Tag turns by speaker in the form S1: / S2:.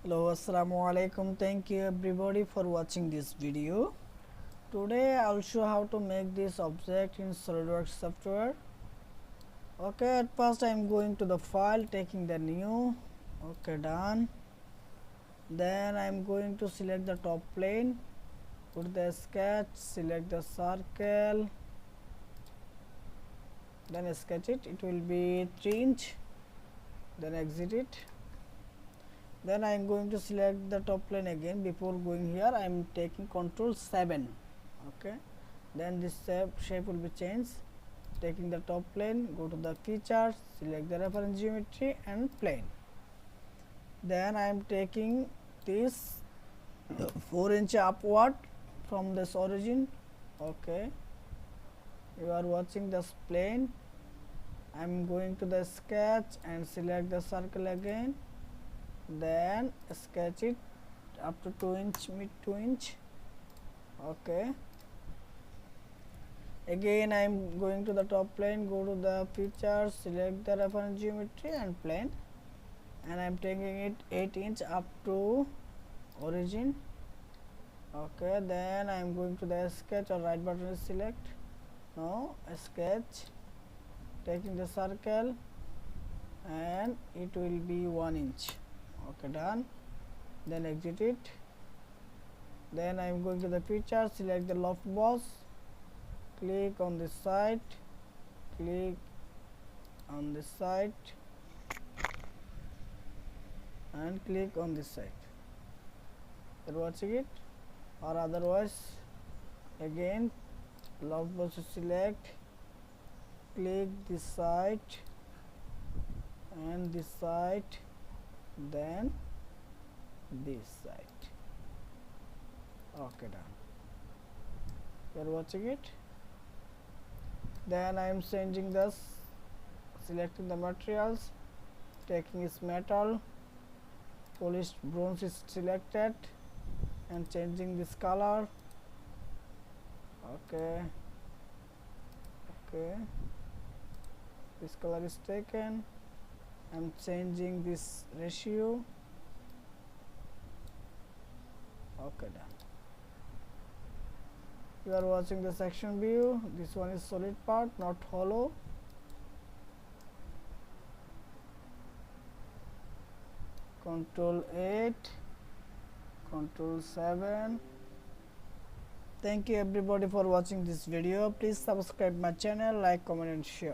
S1: Hello, assalamu alaikum. Thank you everybody for watching this video. Today I'll show how to make this object in Solidworks software. Okay, at first I'm going to the file, taking the new. Okay, done. Then I'm going to select the top plane, put the sketch, select the circle, then sketch it. It will be 3 inch. Then exit it. Then I am going to select the top plane again. Before going here, I am taking Ctrl 7. Okay. Then this shape will be changed. Taking the top plane, go to the features, select the reference geometry and plane. Then I am taking this 4 inch upward from this origin. Okay. You are watching this plane. I am going to the sketch and select the circle again. Then sketch it up to 2 inch, mid 2 inch. Okay. Again I am going to the top plane, go to the features, select the reference geometry and plane, and I am taking it 8 inch up to origin. Okay. Then I am going to the sketch, or right button is select. Now sketch, taking the circle, and it will be 1 inch. Okay, done. Then exit it. Then I am going to the feature, select the loft boss, click on this side, click on this side, and click on this side. You are watching it, or otherwise again loft boss to select, click this side and this side, then this side. Okay, done. You are watching it. Then I am changing this, selecting the materials, taking its metal, polished bronze is selected, and changing this color. Okay, okay, this color is taken. I am changing this ratio. Okay, done. You are watching the section view. This one is solid part, not hollow. Ctrl 8, Ctrl 7. Thank you everybody for watching this video. Please subscribe my channel, like, comment and share.